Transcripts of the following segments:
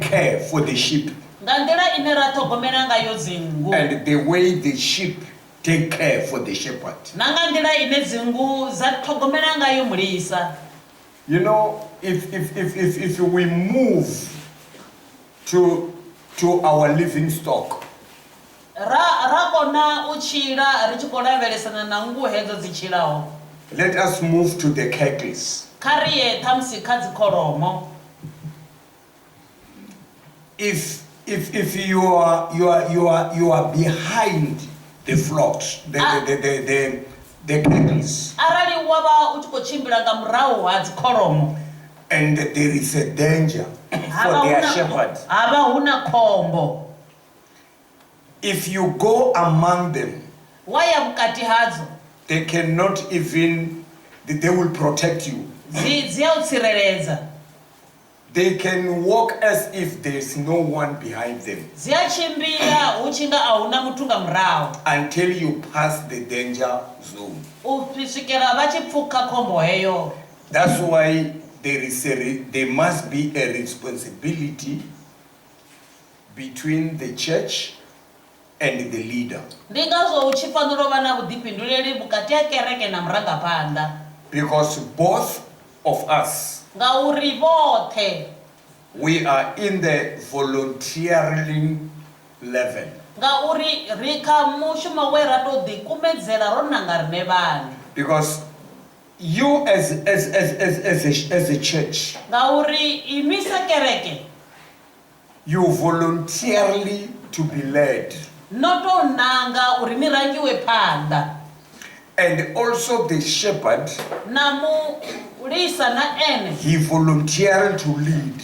care for the sheep and the way the sheep take care for the shepherd. You know, if we move to our living stock, let us move to the cattle. If you are behind the flocks, the cattle, and there is a danger for their shepherd, if you go among them, they cannot even, they will protect you. They can walk as if there is no one behind them until you pass the danger zone. That's why there must be a responsibility between the church and the leader. Because both of us, we are in the volunteering level. Because you as a church, you voluntarily to be led. And also the shepherd, he volunteered to lead.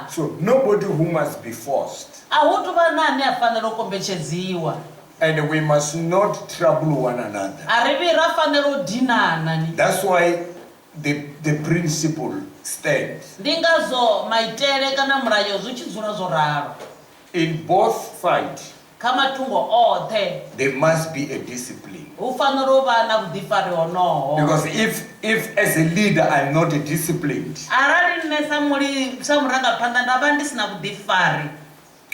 So nobody who must be forced. And we must not trouble one another. That's why the principle stands. In both sides, there must be a discipline. Because if as a leader I'm not disciplined,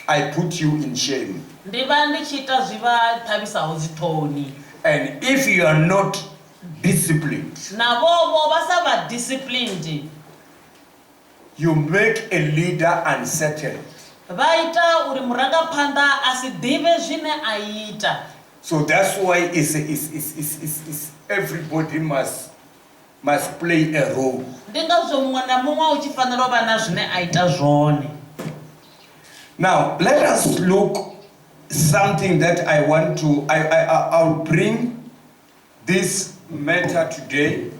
I put you in shame. And if you are not disciplined, you make a leader unsettled. So that's why everybody must play a role. Now let us look something that I want to. I'll bring this matter today.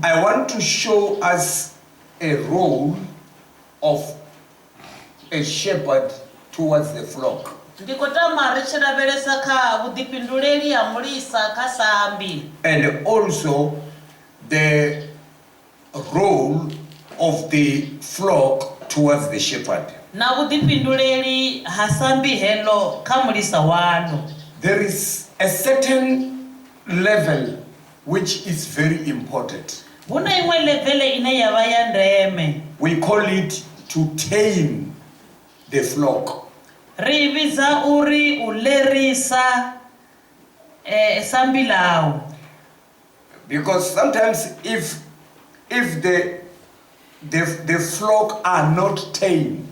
I want to show us a role of a shepherd towards the flock. And also the role of the flock towards the shepherd. There is a certain level which is very important. We call it to tame the flock. Because sometimes if the flock are not tamed,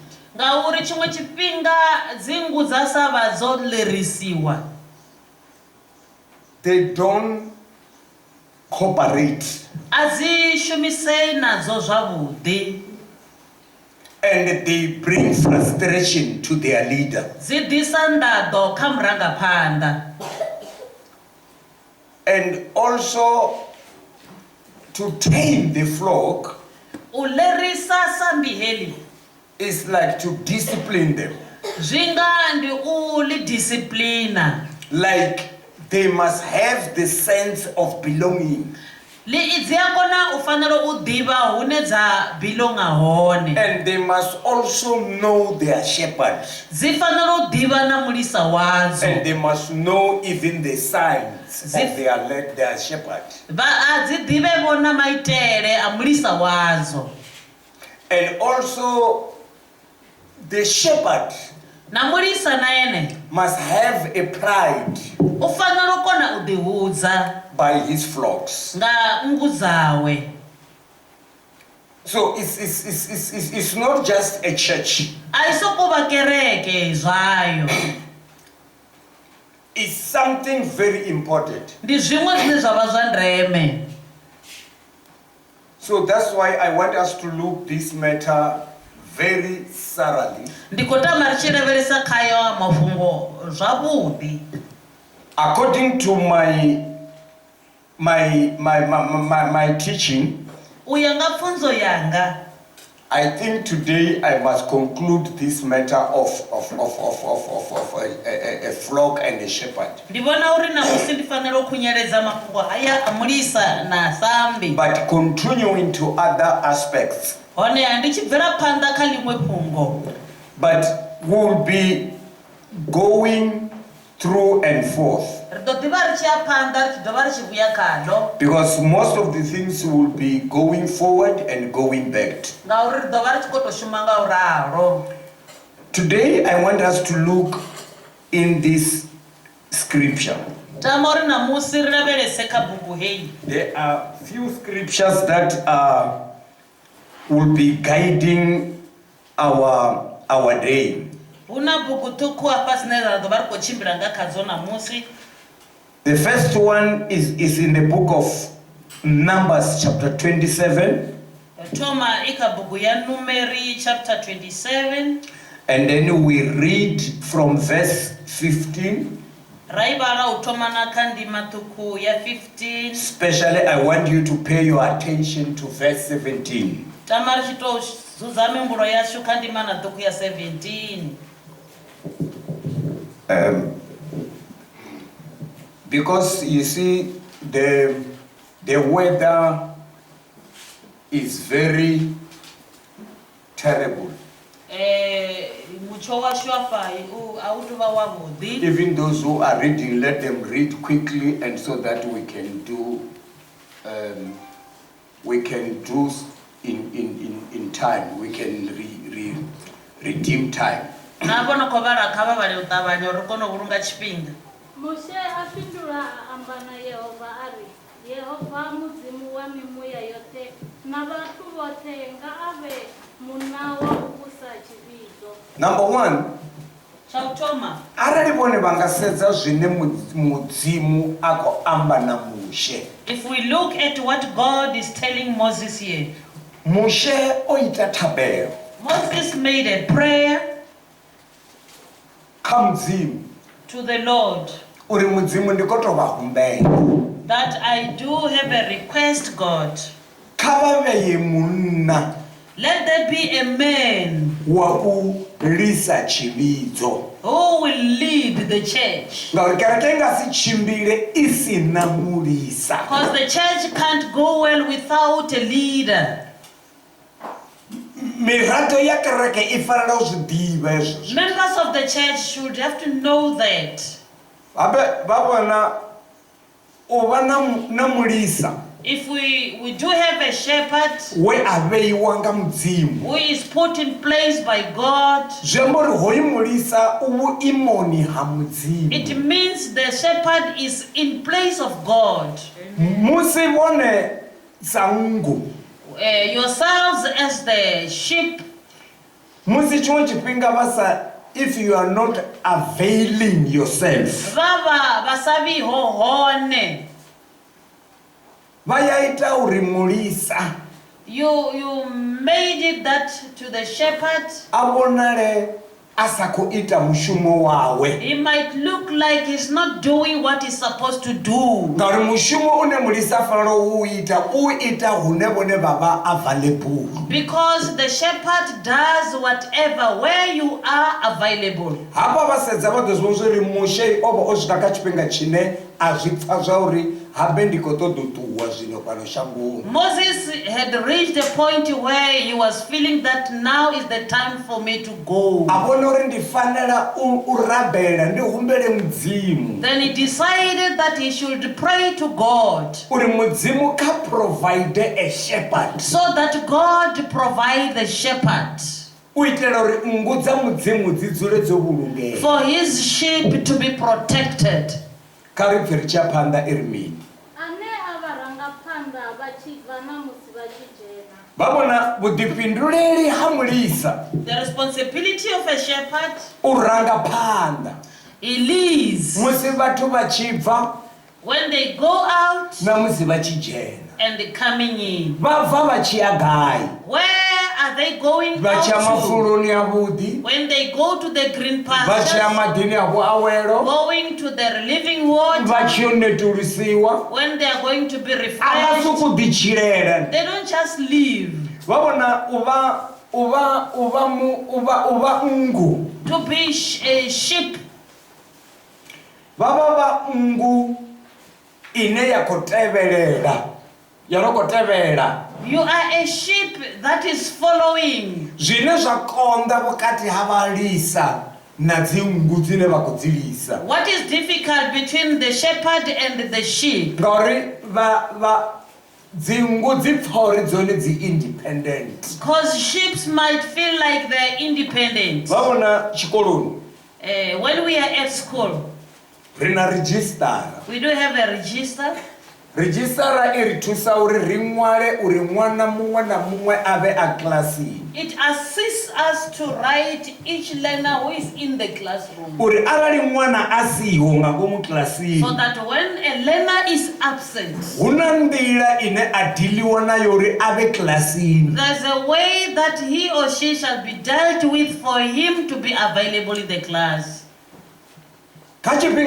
they don't cooperate. And they bring frustration to their leader. And also to tame the flock is like to discipline them. Like they must have the sense of belonging. And they must also know their shepherd. And they must know even the signs of their shepherd. And also the shepherd must have a pride by his flocks. So it's not just a church. It's something very important. So that's why I want us to look this matter very thoroughly. According to my teaching, I think today I must conclude this matter of a flock and a shepherd. But continuing to other aspects. But we'll be going through and forth. Because most of the things will be going forward and going back. Today I want us to look in this scripture. There are few scriptures that will be guiding our day. The first one is in the book of Numbers chapter 27. Chapter 27. And then we read from verse 15. Especially I want you to pay your attention to verse 17. Because you see the weather is very terrible. Even those who are reading, let them read quickly, and so that we can do in time. We can redeem time. Moshe apindula ambana Yehova ari Yehova muzimu wa mimuya yote na watu wote ngaave munawa ukusa chivizo. Number one, arali bone bangasedza zvine mudzimu ako amba na Moshe. If we look at what God is telling Moses here, Moshe oita tabelo. Moses made a prayer to the Lord that I do have a request, God. Let there be a man who will lead the church. Because the church can't go well without a leader. Members of the church should have to know that. If we do have a shepherd who is put in place by God, it means the shepherd is in place of God. Yourselves as the sheep, if you are not availing yourself, you made it that to the shepherd, he might look like he's not doing what he's supposed to do. Because the shepherd does whatever where you are available. azvipfa zvauri habe ndiko todotuwa zvino pano shangoni. Moses had reached a point where he was feeling that now is the time for me to go. Avona uri ndifanela urabela ndihumbele mudzimu. Then he decided that he should pray to God. Uri mudzimu ka provide a shepherd. So that God provide the shepherd. Uitela uri ngudza mudzimu dzidzule dzovulungela. For his sheep to be protected. Kari pfiricha panda irmini. Ane avaranga panda vachibva namusi vachijena. Vavona vudipinduleli hamulisa. The responsibility of a shepherd. Uranga panda. He leads. Musi vatu vachibva. When they go out. Namusi vachijena. And they coming in. Vava vachiagai. Where are they going out to? When they go to the green pastures, going to their living water, when they are going to be refreshed, they don't just leave. To be a sheep. You are a sheep that is following. What is difficult between the shepherd and the sheep? Because sheep might feel like they're independent. When we are at school, we do have a register. Registera iritusa uri rimware uri mwana mumwe na mumwe ave a classy. It assists us to write each learner who is in the classroom. Uri arali mwana asiho ngakomu classy. So that when a learner is absent, huna ndila ine adiliwa nayo uri ave classy. There's a way that he or she shall be dealt with for him to be available in the class. At the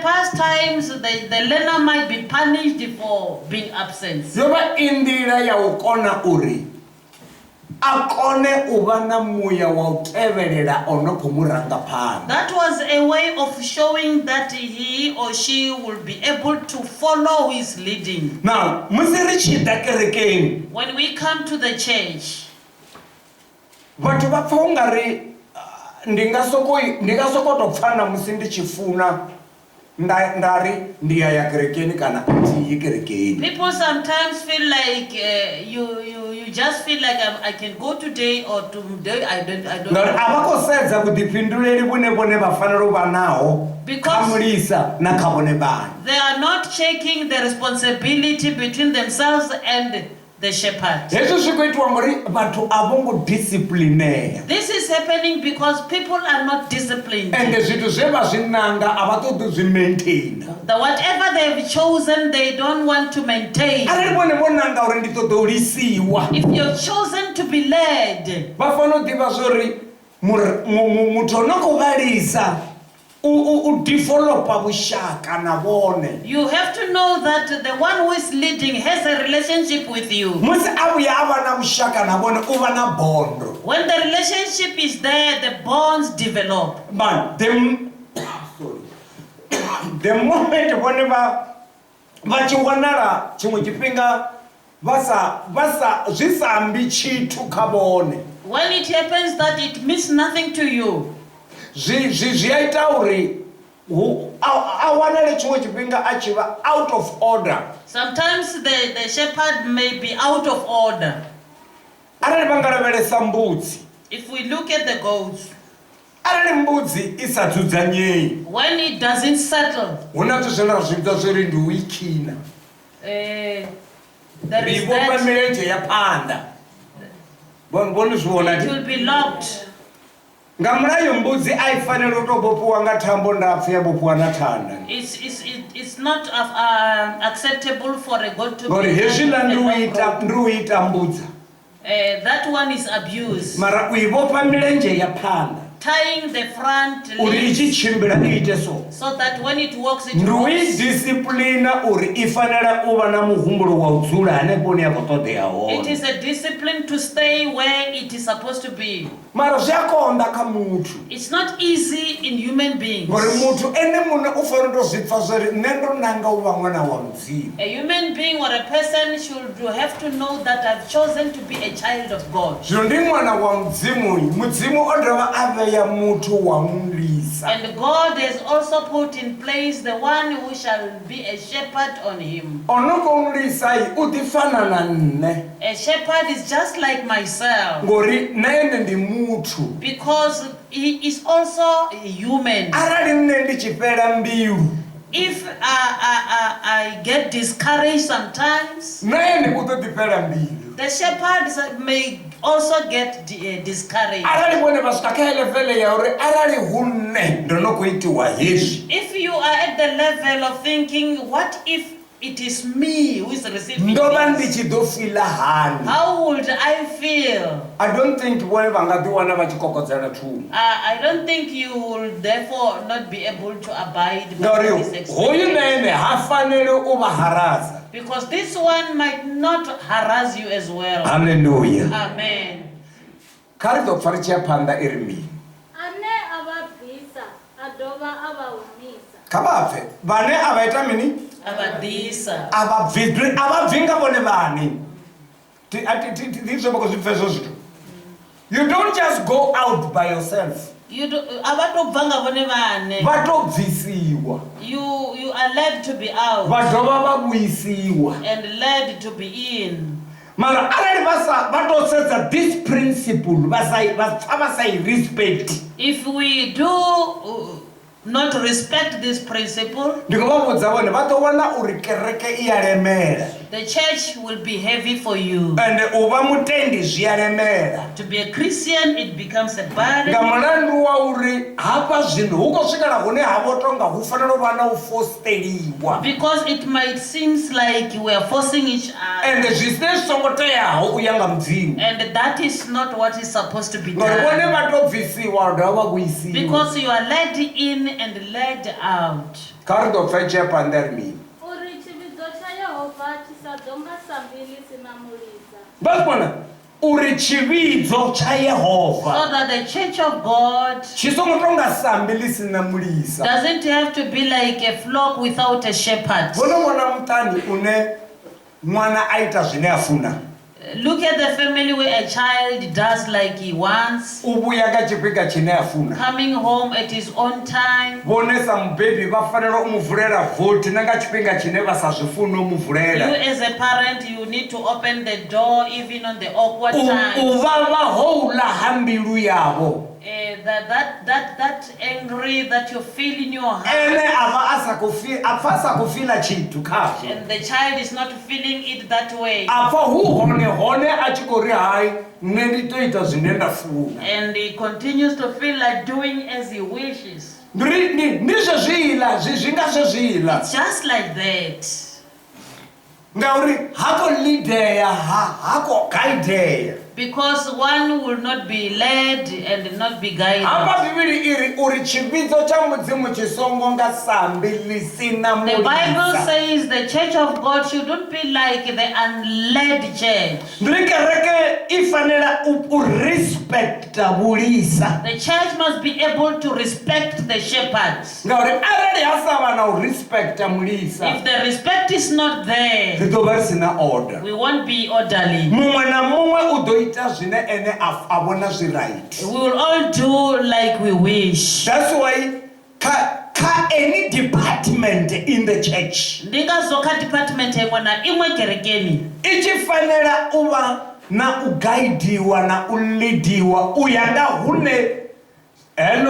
past times, the learner might be punished for being absent. That was a way of showing that he or she will be able to follow his leading. Now, when we come to the church, ndingasokotopfana musi ndichifuna ndari ndiya ya kerekeni kana ati kerekeni. People sometimes feel like you just feel like I can go today or today I don't. Abakosedza kudipinduleli bune bone bafanele uba nawo kamulisa na kabone bani. They are not checking the responsibility between themselves and the shepherd. This is happening because people are not disciplined. And whatever they have chosen, they don't want to maintain. If you're chosen to be led, you have to know that the one who is leading has a relationship with you. When the relationship is there, the bonds develop. But the moment whenever when it happens that it means nothing to you, out of order. Sometimes the shepherd may be out of order. If we look at the goats, when it doesn't settle, there is that, it will be locked. It's not acceptable for a goat to be that one is abuse. tying the front legs so that when it walks it walks. It is a discipline to stay where it is supposed to be. It's not easy in human beings. A human being or a person should have to know that I've chosen to be a child of God. And God has also put in place the one who shall be a shepherd on him. A shepherd is just like myself. Because he is also a human. If I get discouraged sometimes, the shepherds may also get discouraged. If you are at the level of thinking, what if it is me who is receiving this? How would I feel? I don't think you will therefore not be able to abide by this expectation. Because this one might not harass you as well. Hallelujah. Amen. You don't just go out by yourself. You are led to be out and led to be in. This principle, respect. If we do not respect this principle, the church will be heavy for you. To be a Christian, it becomes a burden. Because it might seem like we are forcing each other. And that is not what is supposed to be done. Because you are led in and led out. So that the church of God doesn't have to be like a flock without a shepherd. Look at the family where a child does like he wants, coming home at his own time. You as a parent, you need to open the door even on the awkward times. That angry that you feel in your heart, and the child is not feeling it that way, and he continues to feel like doing as he wishes. It's just like that. Because one will not be led and not be guided. The Bible says the church of God shouldn't be like the unled church. The church must be able to respect the shepherds. If the respect is not there, we won't be orderly. We will all do like we wish. That's why any department in the church, ichifanela uva na ugaidiwa na ulidiwa uyanda hune. It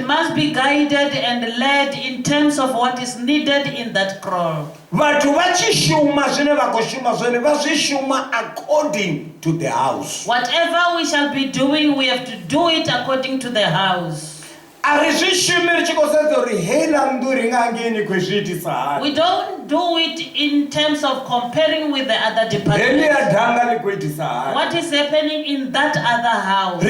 must be guided and led in terms of what is needed in that crowd. According to the house. Whatever we shall be doing, we have to do it according to the house. We don't do it in terms of comparing with the other departments. What is happening in that other house?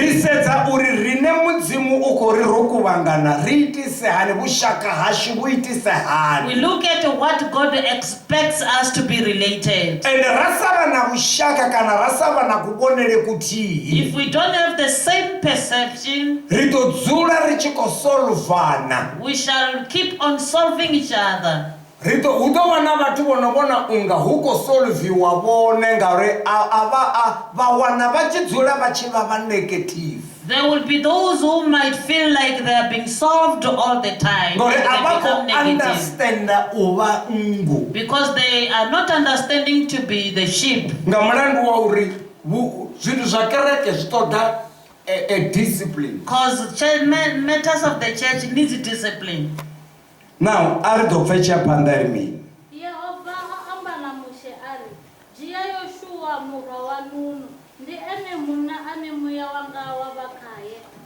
We look at what God expects us to be related. If we don't have the same perception, we shall keep on solving each other. There will be those who might feel like they are being solved all the time. They become negative. Because they are not understanding to be the sheep. A discipline. Because matters of the church needs discipline. Now, Ardo Fecha Pandarmi.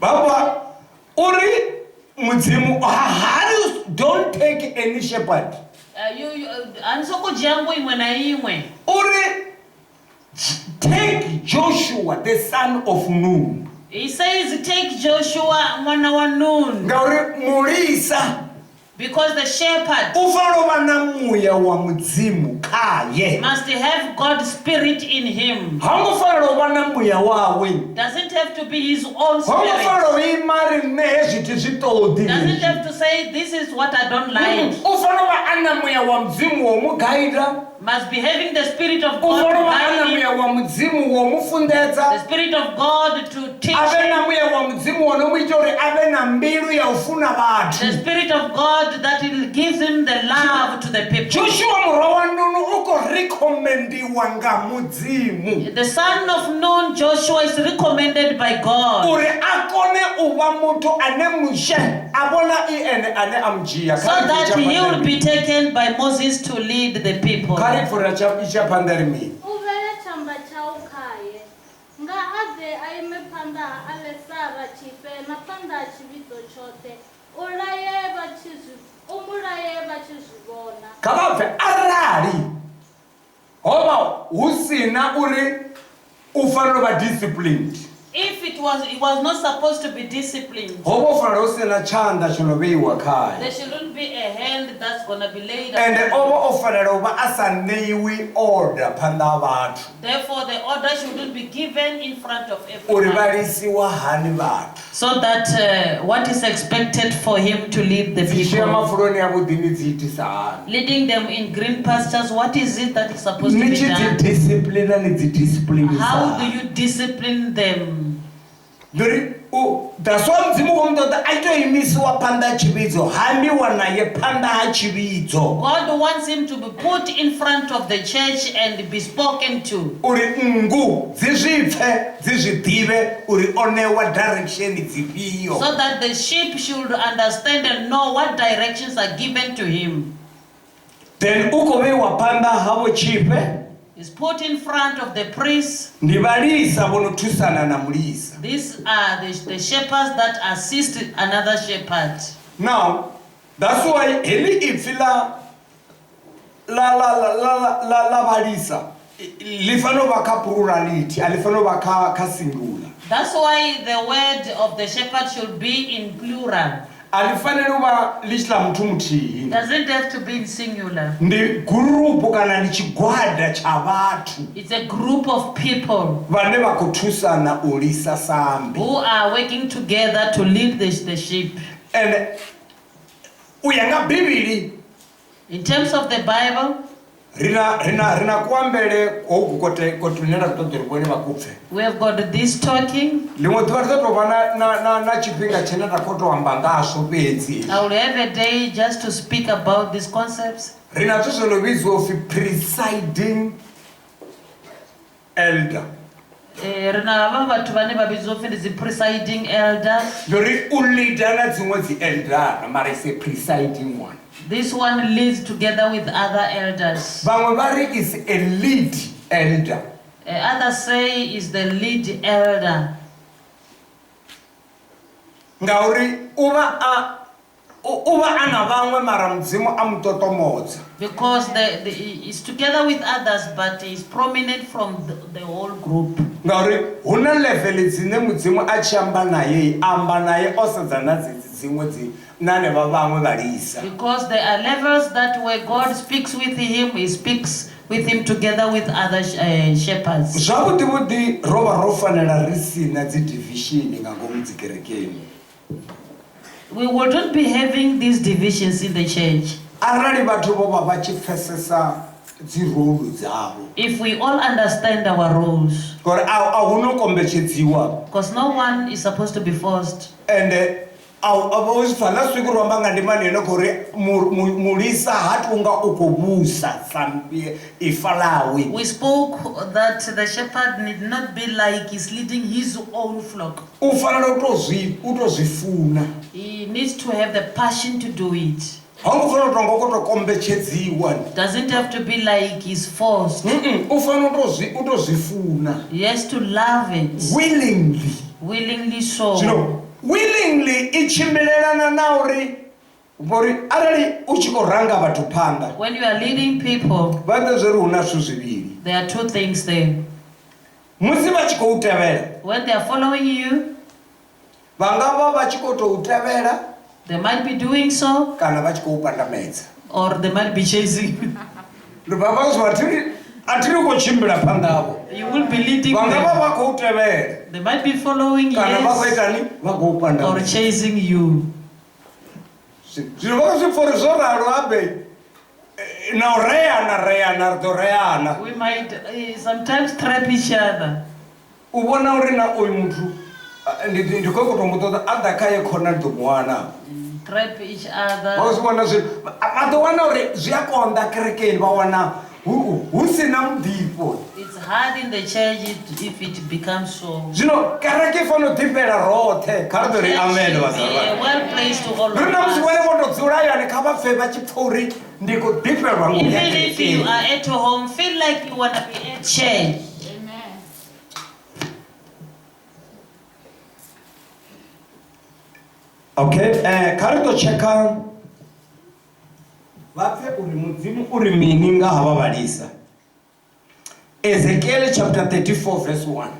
Baba, Uri Muzimu, don't take any shepherd. Uri, take Joshua, the son of Nun. He says, take Joshua, mwana wa Nun. Because the shepherd must have God's spirit in him. Doesn't have to be his own spirit. Doesn't have to say, this is what I don't like. Must be having the spirit of God to guide him. The spirit of God to teach him. The spirit of God that will give him the love to the people. The son of Nun, Joshua, is recommended by God. So that he will be taken by Moses to lead the people. Disciplined. If it was not supposed to be disciplined, there shouldn't be a hand that's going to be laid and therefore the order shouldn't be given in front of everyone. So that what is expected for him to lead the people, leading them in green pastures, what is it that is supposed to be done? How do you discipline them? That's why God wants him to be put in front of the church and be spoken to. So that the sheep should understand and know what directions are given to him. Then is put in front of the priests. These are the shepherds that assist another shepherd. Now, that's why ifila la balisa lifano baka plurality alifano baka singular. That's why the word of the shepherd should be in plural. Doesn't have to be in singular. It's a group of people who are working together to lead the sheep. And in terms of the Bible, we have got this talking. I will have a day just to speak about these concepts. Presiding elder. Presiding elder. Presiding one. This one leads together with other elders. Bangwabari is a lead elder. Others say is the lead elder. ngauri uva ana vamwe mara mudzimu amutotomodza. Because is together with others, but is prominent from the whole group. Ngauri huna level dzine mudzimu achiamba naye amba naye osedza na dzimwe nane vamwe valisa. Because there are levels that where God speaks with him, he speaks with him together with other shepherds. Zvakuti kuti rova rofanela risina dzi division ngagomu dzikerekeni. We wouldn't be having these divisions in the church. If we all understand our roles. Because no one is supposed to be forced. And last week we spoke that the shepherd need not be like he's leading his own flock. He needs to have the passion to do it. Doesn't have to be like he's forced. He has to love it. Willingly so. Willingly when you are leading people, there are two things there. When they are following you, they might be doing so, or they might be chasing you. You will be leading them. They might be following you, yes, or chasing you. We might sometimes trap each other. Trap each other. It's hard in the church if it becomes so. You know, karake fono tipera rote, kardori amen wasarwa. Well placed to all of us. Even if you are at home, feel like you want to be at church. Amen. Okay, karito cheka. Ezekiel chapter 34 verse 1.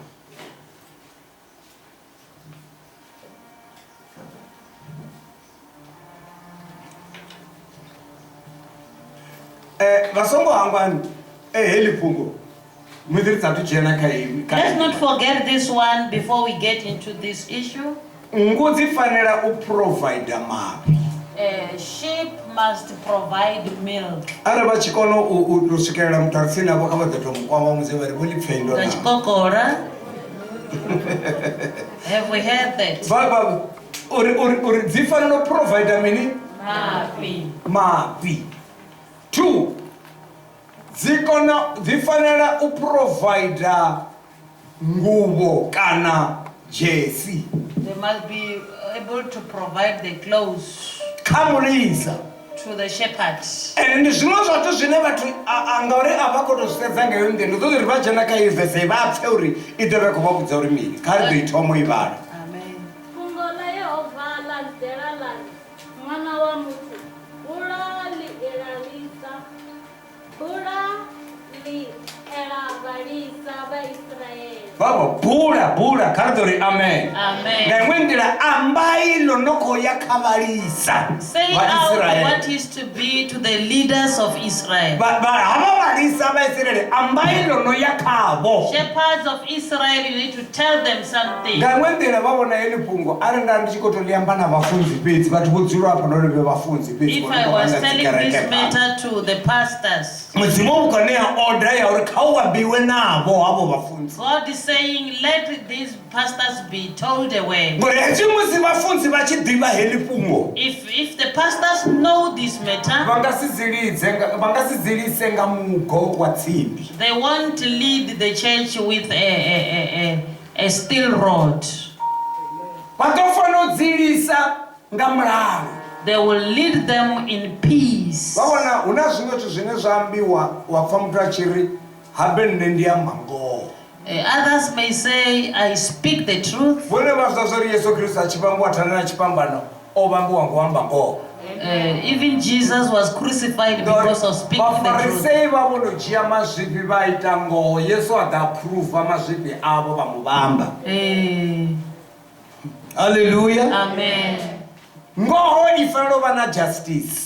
Let's not forget this one before we get into this issue. Sheep must provide milk. Have we heard that? Mapi. Two, zifanela uprovide ngubo kana jesi. They must be able to provide the clothes to the shepherds. And it's not that you never to angore abako to step and go in the Vajana is the same theory. It never come up with the me. Can't be Tomo Ibar. Amen. Baba, Buddha, Kardori, amen. Amen. Then when they are ambai lonoko ya kavarisa. Say out what is to be to the leaders of Israel. But hamavarisa ba Israel ambai lono ya kabo. Shepherds of Israel, you need to tell them something. Then when they are babona elipungo, arenda ndiko to liamba na bafunzi beti, but wodzura apa no lebe bafunzi beti. If I was telling this matter to the pastors, mudzimo ukanea order ya uri kawa biwe nabo abo bafunzi. God is saying, let these pastors be told away. If the pastors know this matter, they won't lead the church with a steel rod. They will lead them in peace. Others may say, I speak the truth. Even Jesus was crucified because of speaking the truth. Hallelujah. Amen. Ngoho ifano bana justice.